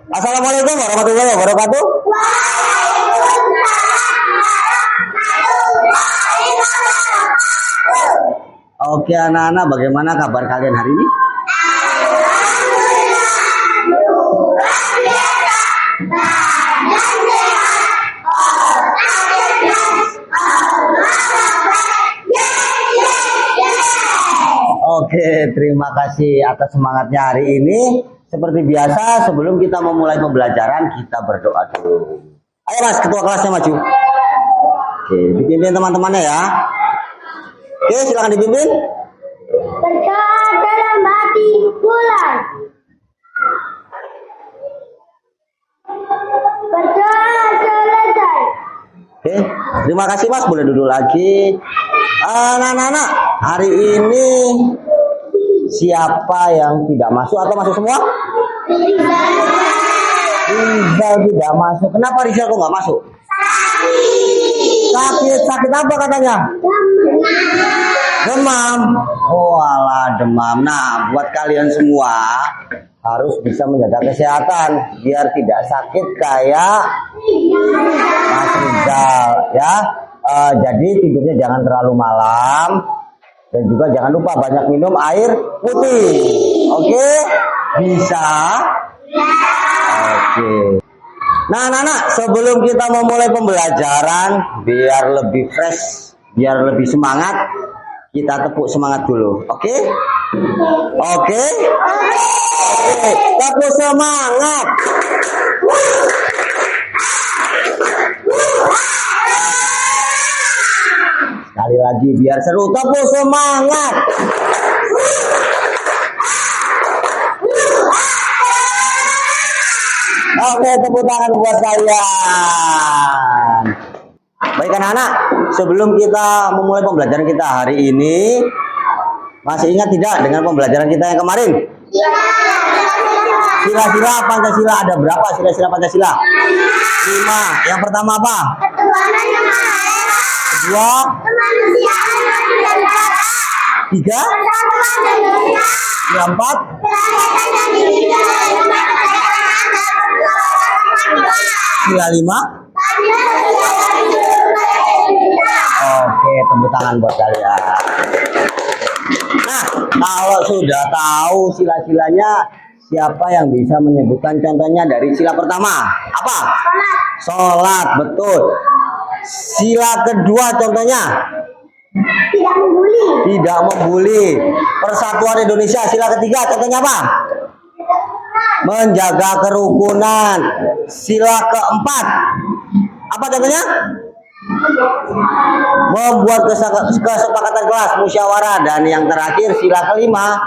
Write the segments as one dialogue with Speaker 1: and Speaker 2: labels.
Speaker 1: Assalamualaikum warahmatullahi wabarakatuh. Oke anak-anak, bagaimana kabar kalian hari ini? Oke, terima kasih atas semangatnya hari ini. Seperti biasa, sebelum kita memulai pembelajaran, kita berdoa dulu. Ayo Mas, ketua kelasnya maju. Oke, dipimpin teman-temannya ya. Oke, silakan dipimpin.
Speaker 2: Berdoa dalam hati mulai. Berdoa selesai.
Speaker 1: Oke, terima kasih Mas, boleh duduk lagi. Anak-anak, hari ini siapa yang tidak masuk atau masuk semua? Rizal tidak masuk. Kenapa Rizal kok nggak masuk? Sakit apa katanya? Demam. Oh alah, demam. Nah, buat kalian semua harus bisa menjaga kesehatan biar tidak sakit kayak Mas Rizal ya. Jadi tidurnya jangan terlalu malam dan juga jangan lupa banyak minum air putih. Oke? Bisa? Oke. Nah, anak-anak, sebelum kita memulai pembelajaran, biar lebih fresh, biar lebih semangat, kita tepuk semangat dulu. Oke? Oke? Oke, tepuk semangat. Sekali lagi biar seru, tepuk semangat. Oke, tepuk tangan buat kalian. Baik anak-anak, sebelum kita memulai pembelajaran kita hari ini, masih ingat tidak dengan pembelajaran kita yang kemarin? Sila-sila Pancasila ada berapa sila-sila Pancasila? 5. Yang pertama apa? Kedua? 3? Yang 4? Sila 5? Oke, tepuk tangan buat kalian. Nah, kalau sudah tahu sila-silanya, siapa yang bisa menyebutkan contohnya dari sila pertama? Apa? Sholat, betul. Sila kedua contohnya?
Speaker 2: Tidak membuli.
Speaker 1: Tidak membuli. Persatuan Indonesia. Sila ketiga contohnya apa? Menjaga kerukunan. Sila keempat apa contohnya? Membuat kesepakatan kelas, musyawarah. Dan yang terakhir sila kelima,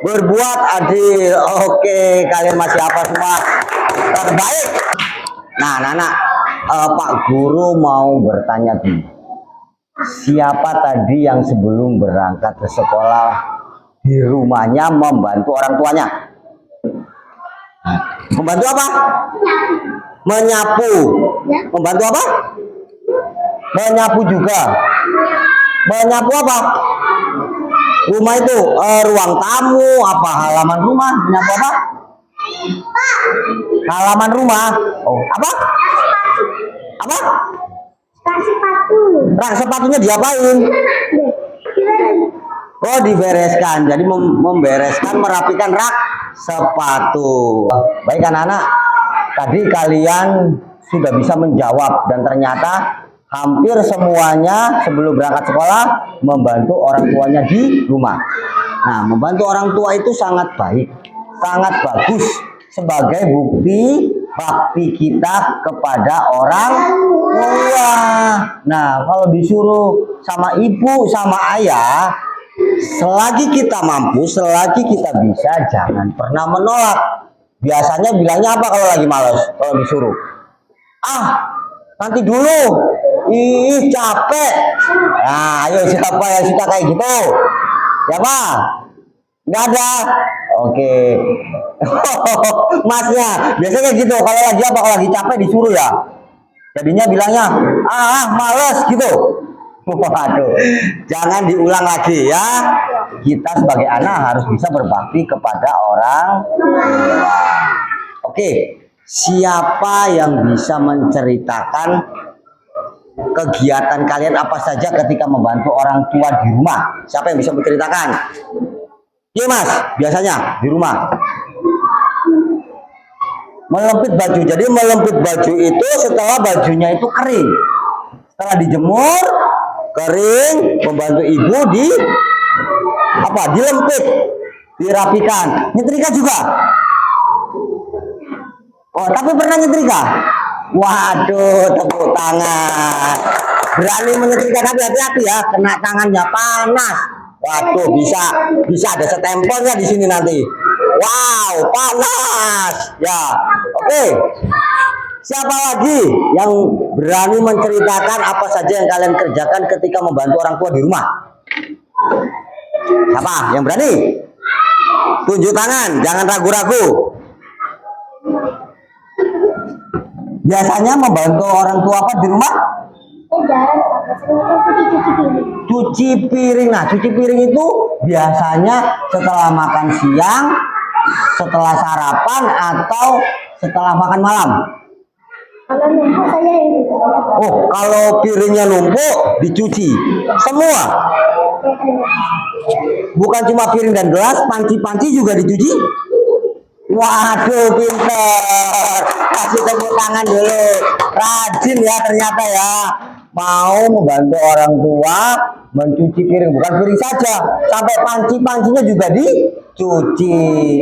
Speaker 1: berbuat adil. Oke, kalian masih apa semua? Terbaik. Nah, anak-anak, Pak Guru mau bertanya dulu. Siapa tadi yang sebelum berangkat ke sekolah di rumahnya membantu orang tuanya? Membantu apa? Menyapu. Membantu apa? Menyapu juga. Menyapu apa? Rumah itu ruang tamu, apa halaman rumah? Menyapu apa? Halaman rumah. Oh, apa? Apa?
Speaker 2: Rak sepatu.
Speaker 1: Rak sepatunya diapain? Oh, dibereskan. Jadi membereskan, merapikan rak sepatu. Baik anak-anak, tadi kalian sudah bisa menjawab dan ternyata hampir semuanya sebelum berangkat sekolah membantu orang tuanya di rumah. Nah, membantu orang tua itu sangat baik, sangat bagus sebagai bukti bakti kita kepada orang tua. Nah, kalau disuruh sama ibu, sama ayah, selagi kita mampu, selagi kita bisa, jangan pernah menolak. Biasanya bilangnya apa kalau lagi males? Kalau disuruh, nanti dulu, ih capek. Nah, ayo siapa yang suka kayak gitu? Siapa? Nggak ada. Oke. Masnya biasanya gitu. Kalau lagi apa? Kalau lagi capek disuruh ya. Jadinya bilangnya, males gitu. Waduh, jangan diulang lagi ya. Kita sebagai anak harus bisa berbakti kepada orang tua. Oke, siapa yang bisa menceritakan kegiatan kalian apa saja ketika membantu orang tua di rumah? Siapa yang bisa menceritakan? Iya Mas, biasanya di rumah melempit baju. Jadi melempit baju itu setelah bajunya itu kering, setelah dijemur kering, membantu ibu di apa? Dilempit, dirapikan. Nyetrika juga. Oh, tapi pernah nyetrika? Waduh, tepuk tangan. Berani menyetrika, tapi hati-hati ya, kena tangannya panas. Waduh, bisa ada stempelnya di sini nanti. Wow, panas. Ya, oke. Siapa lagi yang berani menceritakan apa saja yang kalian kerjakan ketika membantu orang tua di rumah? Siapa yang berani? Tunjuk tangan, jangan ragu-ragu. Biasanya membantu orang tua apa di rumah? Cuci piring. Nah, cuci piring itu biasanya setelah makan siang, setelah sarapan, atau setelah makan malam.
Speaker 2: Kalau numpuk saya ini.
Speaker 1: Oh, kalau piringnya numpuk dicuci semua. Bukan cuma piring dan gelas, panci-panci juga dicuci. Waduh, pinter. Kasih tepuk tangan dulu. Rajin ya ternyata ya. Mau membantu orang tua mencuci piring, bukan piring saja, sampai panci-pancinya juga dicuci.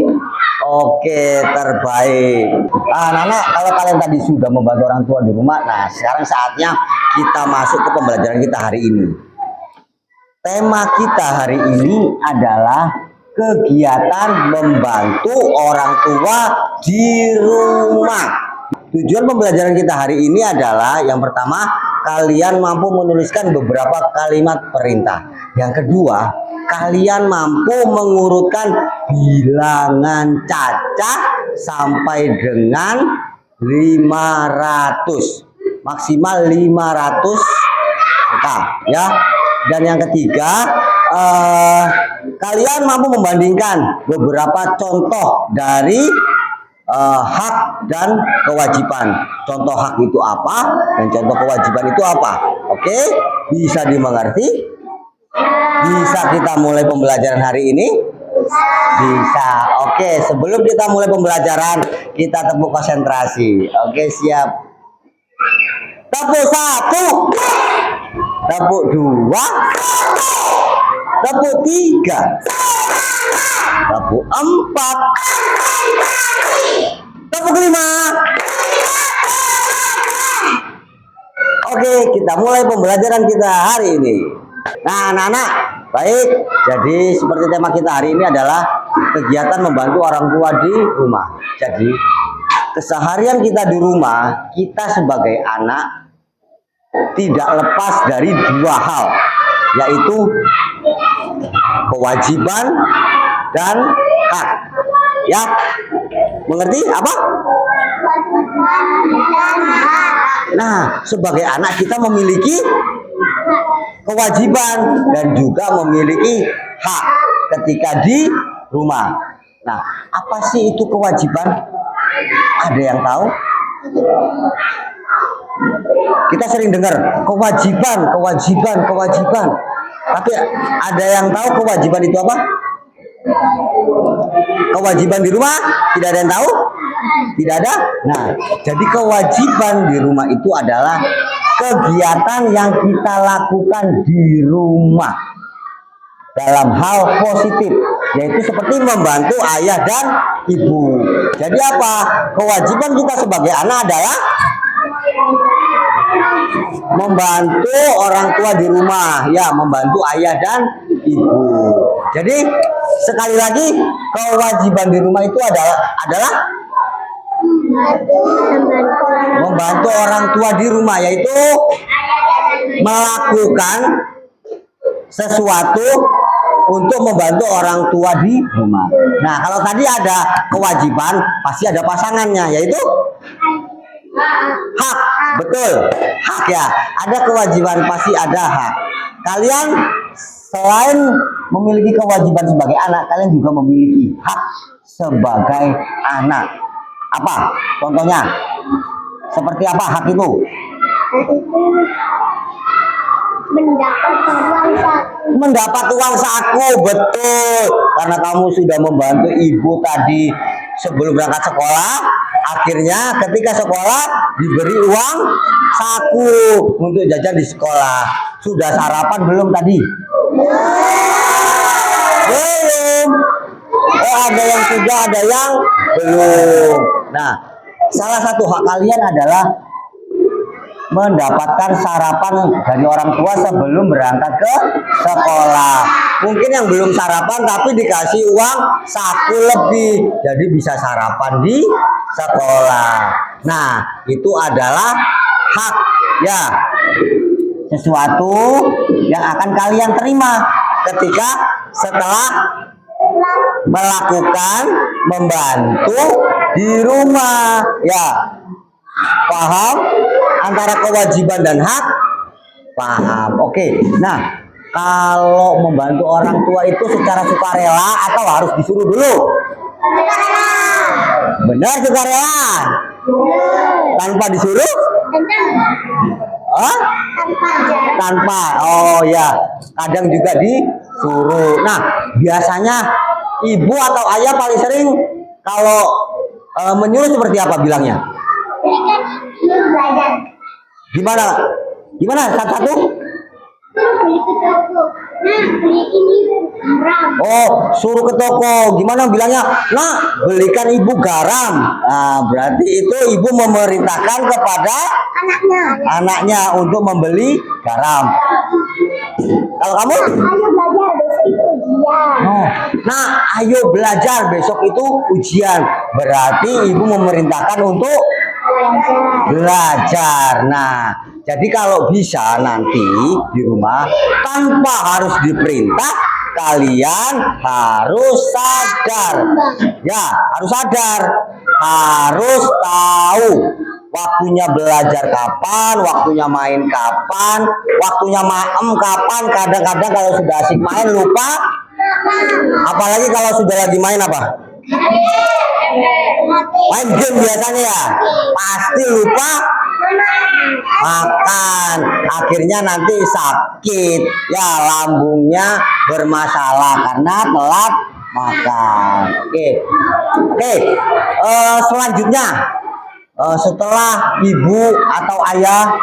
Speaker 1: Oke, terbaik. Nana, kalau kalian tadi sudah membantu orang tua di rumah, nah sekarang saatnya kita masuk ke pembelajaran kita hari ini. Tema kita hari ini adalah kegiatan membantu orang tua di rumah. Tujuan pembelajaran kita hari ini adalah yang pertama, kalian mampu menuliskan beberapa kalimat perintah. Yang kedua, kalian mampu mengurutkan bilangan cacah sampai dengan 500. Maksimal 500 angka ya. Dan yang ketiga, kalian mampu membandingkan beberapa contoh dari hak dan kewajiban. Contoh hak itu apa dan contoh kewajiban itu apa? Oke, bisa dimengerti? Bisa kita mulai pembelajaran hari ini? Bisa. Oke, sebelum kita mulai pembelajaran, kita tepuk konsentrasi. Oke, siap. Tepuk 1, tepuk 2, tepuk 3, tepuk 4, tepuk 5. Oke, kita mulai pembelajaran kita hari ini. Nah, anak-anak, baik. Jadi seperti tema kita hari ini adalah kegiatan membantu orang tua di rumah. Jadi keseharian kita di rumah, kita sebagai anak tidak lepas dari dua hal, yaitu kewajiban dan hak. Ya, mengerti apa? Nah, sebagai anak kita memiliki kewajiban dan juga memiliki hak ketika di rumah. Nah, apa sih itu kewajiban? Ada yang tahu? Kita sering dengar kewajiban, kewajiban, kewajiban. Tapi ada yang tahu kewajiban itu apa? Kewajiban di rumah? Tidak ada yang tahu? Tidak ada? Nah, jadi kewajiban di rumah itu adalah kegiatan yang kita lakukan di rumah dalam hal positif, yaitu seperti membantu ayah dan ibu. Jadi apa? Kewajiban kita sebagai anak adalah membantu orang tua di rumah, ya, membantu ayah dan ibu. Jadi sekali lagi, kewajiban di rumah itu adalah membantu orang tua di rumah, yaitu melakukan sesuatu untuk membantu orang tua di rumah. Nah, kalau tadi ada kewajiban, pasti ada pasangannya, yaitu hak. Betul, hak ya. Ada kewajiban, pasti ada hak. Kalian selain memiliki kewajiban sebagai anak, kalian juga memiliki hak sebagai anak. Apa contohnya? Seperti apa hak itu?
Speaker 2: Hak itu mendapat uang saku.
Speaker 1: Betul, karena kamu sudah membantu ibu tadi sebelum berangkat sekolah, akhirnya ketika sekolah diberi uang saku untuk jajan di sekolah. Sudah sarapan belum tadi? Belum. Oh, ada yang sudah, ada yang belum. Nah, salah satu hak kalian adalah mendapatkan sarapan dari orang tua sebelum berangkat ke sekolah. Mungkin yang belum sarapan tapi dikasih uang saku lebih, jadi bisa sarapan di sekolah. Nah, itu adalah hak, ya, sesuatu yang akan kalian terima ketika setelah melakukan membantu di rumah, ya. Paham antara kewajiban dan hak? Paham. Oke. Nah, kalau membantu orang tua itu secara sukarela atau harus disuruh dulu? Benar, sukarela. Tanpa disuruh? Hah? Tanpa. Oh ya, kadang juga disuruh. Nah, biasanya ibu atau ayah paling sering kalau menyuruh seperti apa bilangnya?
Speaker 2: Belajar.
Speaker 1: Gimana? Gimana? Satu-satu?
Speaker 2: Beli ke toko. Nah, beli ini garam.
Speaker 1: Oh, suruh ke toko. Gimana bilangnya? Nah, belikan ibu garam. Nah, berarti itu ibu memerintahkan kepada anaknya untuk membeli garam. Kalau kamu?
Speaker 2: Ayo belajar besok
Speaker 1: Oh, nah, ayo belajar besok
Speaker 2: itu ujian.
Speaker 1: itu ujian. Berarti ibu memerintahkan untuk belajar. Nah, jadi kalau bisa nanti di rumah tanpa harus diperintah, kalian harus sadar. Ya, harus sadar. Harus tahu waktunya belajar kapan, waktunya main kapan, waktunya maem kapan. Kadang-kadang kalau sudah asik main lupa. Apalagi kalau sudah lagi main apa? Main game biasanya ya. Pasti lupa makan. Akhirnya nanti sakit. Ya, lambungnya bermasalah karena telat makan. Oke. Selanjutnya setelah ibu atau ayah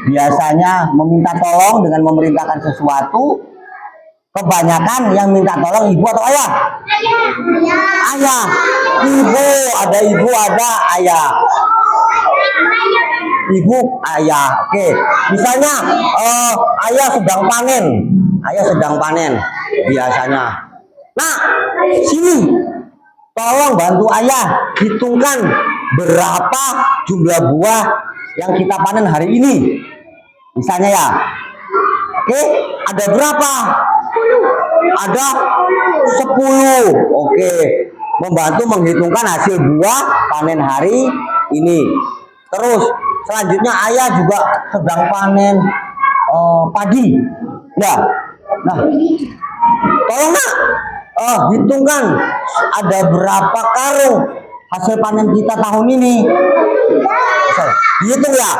Speaker 1: biasanya meminta tolong dengan memerintahkan sesuatu, kebanyakan yang minta tolong ibu atau ayah? Ayah. Ibu, ada ibu, ada ayah. Ibu, ayah. Oke. Misalnya ayah sedang panen. Ayah sedang panen biasanya. Nah, sini. Tolong bantu ayah hitungkan berapa jumlah buah yang kita panen hari ini. Misalnya ya. Oke, ada berapa? Ada 10. Oke. Membantu menghitungkan hasil buah panen hari ini. Terus selanjutnya ayah juga sedang panen padi. Ya. Nah, tolong nak hitungkan ada berapa karung hasil panen kita tahun ini. Hitung ya.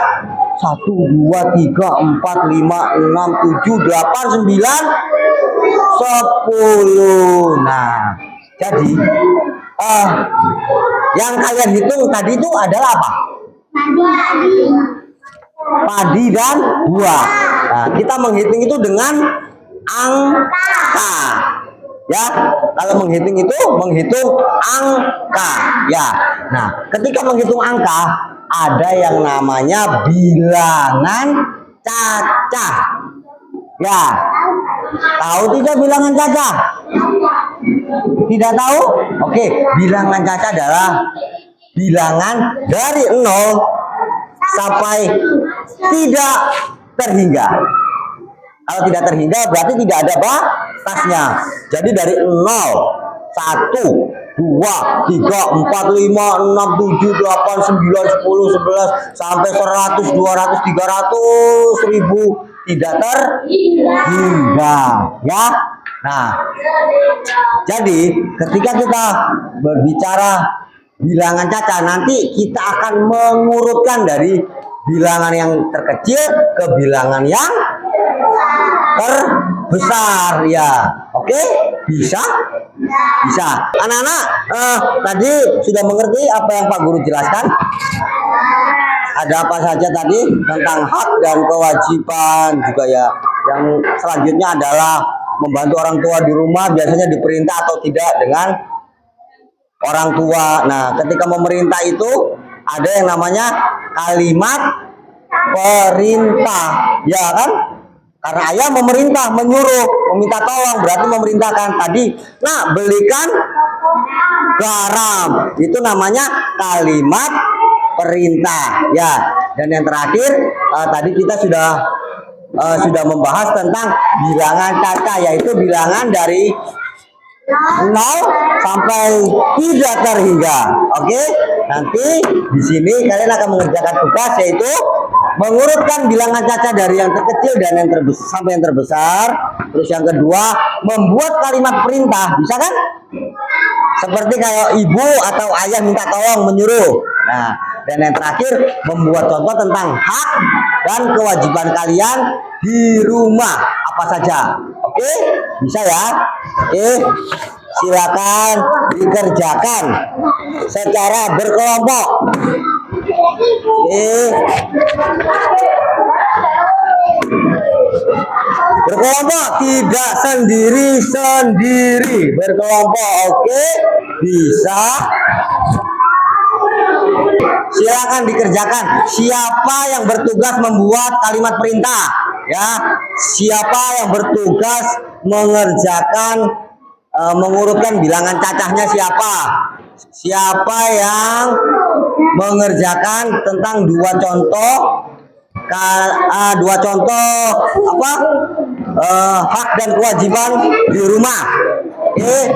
Speaker 1: 1, 2, 3, 4, 5, 6, 7, 8, 9, 10. Nah, jadi yang kalian hitung tadi itu adalah apa? Padi dan buah. Nah, kita menghitung itu dengan angka. Ya, kalau menghitung itu menghitung angka. Ya. Nah, ketika menghitung angka ada yang namanya bilangan cacah. Ya. Tahu tidak bilangan cacah? Tidak tahu? Oke, bilangan cacah adalah bilangan dari 0 sampai tidak terhingga. Kalau tidak terhingga berarti tidak ada batasnya. Jadi dari 0, 1, 2, 3, 4, 5, 6, 7, 8, 9, 10, 11 sampai 100, 200, 300, 1000 tidak terhingga, ya. Nah, jadi ketika kita berbicara bilangan Caca. Nanti kita akan mengurutkan dari bilangan yang terkecil ke bilangan yang terbesar ya. Oke, bisa? Bisa. Anak-anak tadi sudah mengerti apa yang Pak Guru jelaskan? Ada apa saja tadi tentang hak dan kewajiban juga ya. Yang selanjutnya adalah membantu orang tua di rumah, biasanya diperintah atau tidak dengan orang tua. Nah, ketika memerintah itu ada yang namanya kalimat perintah, ya kan? Karena ayah memerintah, menyuruh, meminta tolong, berarti memerintahkan. Tadi, nah, belikan garam, itu namanya kalimat perintah, ya. Dan yang terakhir, tadi kita sudah membahas tentang bilangan Caca, yaitu bilangan dari 0 sampai 3 terhingga. Oke, nanti di sini kalian akan mengerjakan tugas, yaitu mengurutkan bilangan Caca dari yang terkecil dan yang terbesar sampai yang terbesar. Terus yang kedua, membuat kalimat perintah, bisa kan? Seperti kayak ibu atau ayah minta tolong, menyuruh. Nah, dan yang terakhir, membuat contoh tentang hak dan kewajiban kalian di rumah apa saja. Oke, bisa ya? Oke, silakan dikerjakan secara berkelompok. Oke, berkelompok, tidak sendiri-sendiri, berkelompok. Oke, bisa. Silakan dikerjakan. Siapa yang bertugas membuat kalimat perintah? Ya, siapa yang bertugas mengerjakan mengurutkan bilangan cacahnya siapa? Siapa yang mengerjakan tentang dua contoh apa? Hak dan kewajiban di rumah. Oke,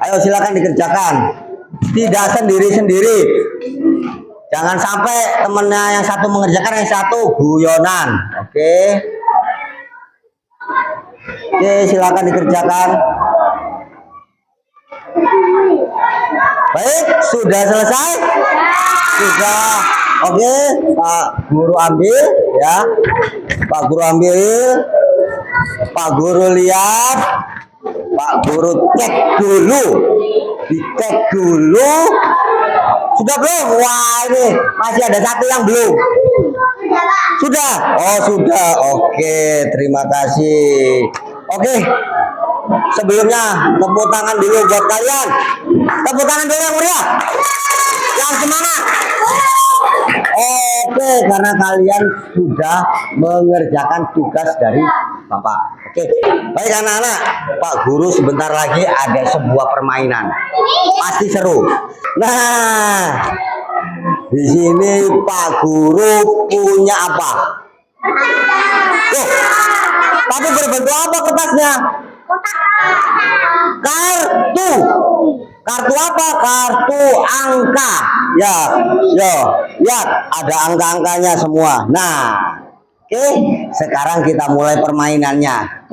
Speaker 1: ayo silakan dikerjakan. Tidak sendiri-sendiri. Jangan sampai temennya yang satu mengerjakan, yang satu guyonan. Oke. Oke, silakan dikerjakan. Baik, sudah selesai? Sudah. Oke, Pak Guru ambil ya. Pak Guru ambil. Pak Guru lihat. Pak Guru cek dulu. Dicek dulu. Sudah belum? Wah, ini masih ada satu yang belum. Sudah? Oh, sudah. Oke, terima kasih. Oke. Sebelumnya tepuk tangan dulu buat kalian. Tepuk tangan dulu yang meriah. Yang semangat. Oke, karena kalian sudah mengerjakan tugas dari Bapak. Oke, baik anak-anak. Pak Guru sebentar lagi ada sebuah permainan. Pasti seru. Nah, di sini Pak Guru punya apa? Tapi berbentuk apa kertasnya? Kartu. Kartu apa? Kartu angka. Ya, lihat ada angka-angkanya semua. Nah, oke, sekarang kita mulai permainannya.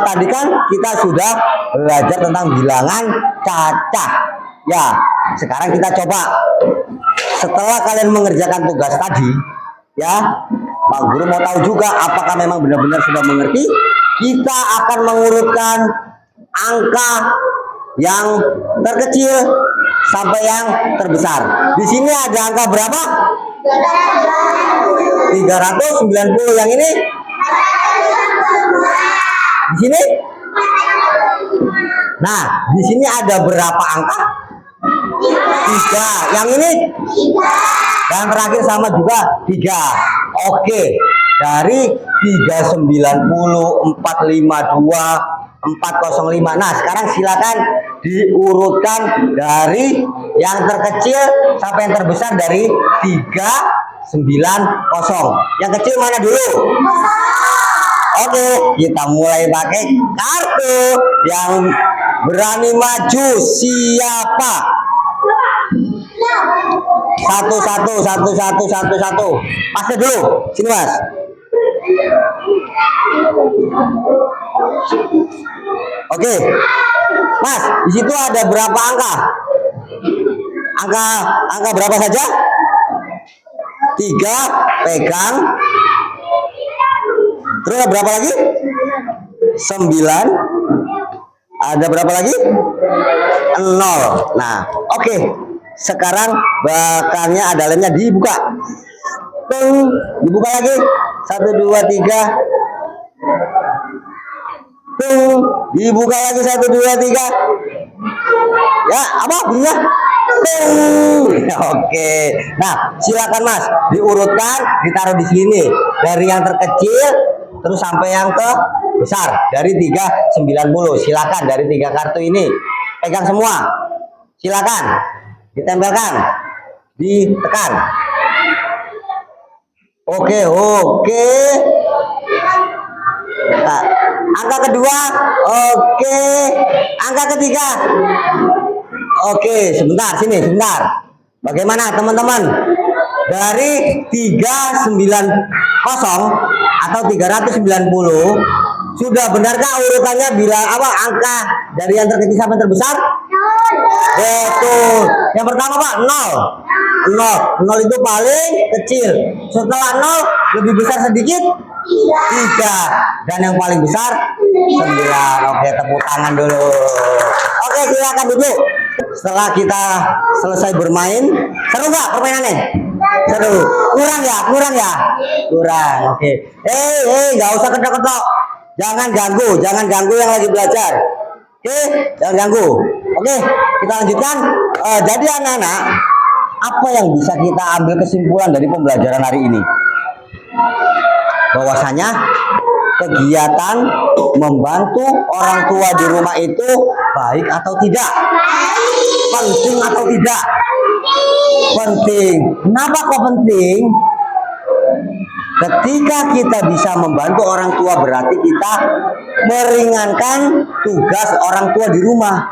Speaker 1: Tadi kan kita sudah belajar tentang bilangan cacah. Ya, sekarang kita coba. Setelah kalian mengerjakan tugas tadi, ya, Pak Guru mau tahu juga apakah memang benar-benar sudah mengerti. Kita akan mengurutkan angka yang terkecil sampai yang terbesar. Di sini ada angka berapa? 390. Yang ini? Di sini? Nah, di sini ada berapa angka? 3. Yang ini? Dan terakhir sama juga 3. Oke. Dari 390, 452, 405. Nah, sekarang silakan diurutkan dari yang terkecil sampai yang terbesar dari 390. Yang kecil mana dulu? Oke, kita mulai pakai kartu. Yang berani maju siapa? Satu. Masnya dulu, sini Mas. Oke, Mas, di situ ada berapa angka? Angka berapa saja? 3 pegang. Terus berapa lagi? 9. Ada berapa lagi? 0. Nah, oke. Sekarang belakangnya ada lemnya dibuka. Tung, dibuka lagi. 1 2 3. Tung, dibuka lagi 1 2 3. Ya, apa bunyinya? Tung. Oke. Nah, silakan Mas, diurutkan, ditaruh di sini dari yang terkecil terus sampai yang ke besar dari 390. Silakan dari 3 kartu ini. Pegang semua. Silakan. Ditempelkan. Ditekan. Oke. Nah, angka kedua. Oke. Angka ketiga. Oke, sebentar. Bagaimana teman-teman? Dari 390 atau 390 sudah benarkah urutannya bila apa angka dari yang terkecil sampai terbesar? Betul. Yang pertama Pak, 0. 0 itu paling kecil. Setelah 0 lebih besar sedikit? 3. Dan yang paling besar 9. Oke, tepuk tangan dulu. Oke, silakan duduk. Setelah kita selesai bermain, seru nggak permainannya? Seru. Kurang ya? Kurang. Oke. Nggak usah ketok-ketok. Jangan ganggu yang lagi belajar. Oke, jangan ganggu. Oke, kita lanjutkan. Jadi anak-anak, apa yang bisa kita ambil kesimpulan dari pembelajaran hari ini? Bahwasanya kegiatan membantu orang tua di rumah itu baik atau tidak? Penting atau tidak? Penting. Kenapa kok penting? Ketika kita bisa membantu orang tua berarti kita meringankan tugas orang tua di rumah.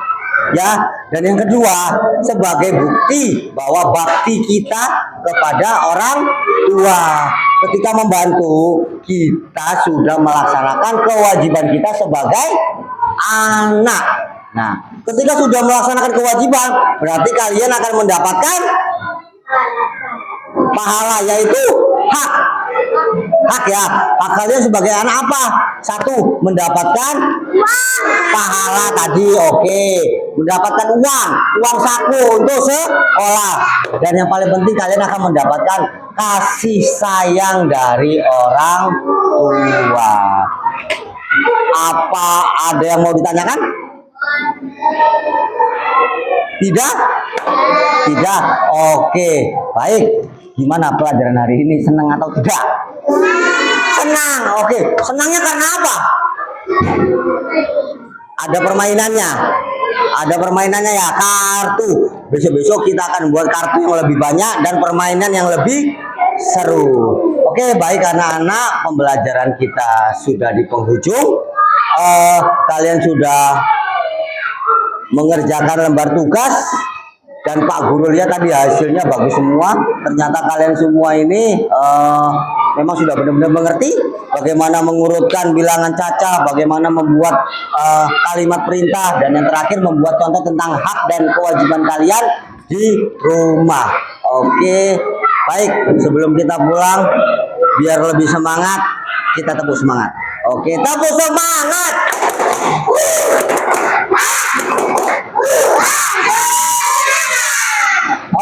Speaker 1: Ya, dan yang kedua sebagai bukti bahwa bakti kita kepada orang tua. Ketika membantu, kita sudah melaksanakan kewajiban kita sebagai anak. Nah, ketika sudah melaksanakan kewajiban, berarti kalian akan mendapatkan pahala, yaitu hak ya. Hak kalian sebagai anak apa? 1, mendapatkan pahala tadi. Oke, mendapatkan uang saku untuk sekolah. Dan yang paling penting kalian akan mendapatkan kasih sayang dari orang tua. Apa ada yang mau ditanyakan? Tidak? Oke, baik. Gimana pelajaran hari ini? Senang atau tidak? Senang. Oke, senangnya karena apa? Ada permainannya ya, kartu. Besok-besok kita akan buat kartu yang lebih banyak dan permainan yang lebih seru. Oke, baik anak-anak, pembelajaran kita sudah di penghujung. Kalian sudah mengerjakan lembar tugas dan Pak Guru lihat tadi hasilnya bagus semua. Ternyata kalian semua ini memang sudah benar-benar mengerti bagaimana mengurutkan bilangan cacah, bagaimana membuat kalimat perintah, dan yang terakhir membuat contoh tentang hak dan kewajiban kalian di rumah. Oke, baik. Sebelum kita pulang, biar lebih semangat, kita tepuk semangat. Oke, tepuk semangat.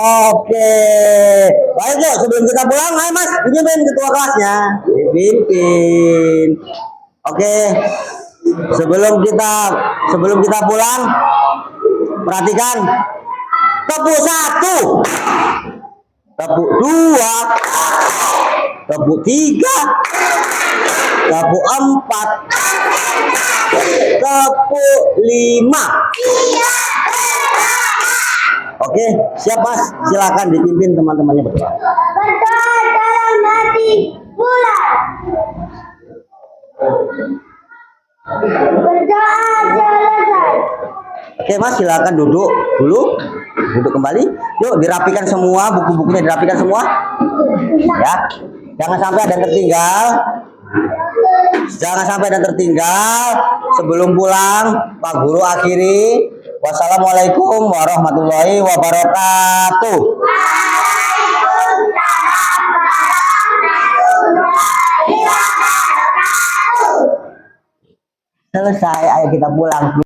Speaker 1: Oke, baik yuk. Sebelum kita pulang, ayo Mas, dipimpin ketua kelasnya. Dipimpin. Oke, sebelum kita pulang, perhatikan. Tepuk 1, tepuk 2, tepuk 3, tepuk 4, tepuk 5. Oke, siap Mas, silakan dipimpin teman-temannya berdoa.
Speaker 2: Berdoa dalam hati bulan. Berdoa selesai.
Speaker 1: Oke Mas, silakan duduk dulu. Duduk kembali. Yuk, dirapikan semua, buku-bukunya dirapikan semua. Ya. Jangan sampai ada yang tertinggal. Jangan sampai ada yang tertinggal. Sebelum pulang, Pak Guru akhiri Wassalamualaikum warahmatullahi wabarakatuh. Selesai, ayo kita pulang.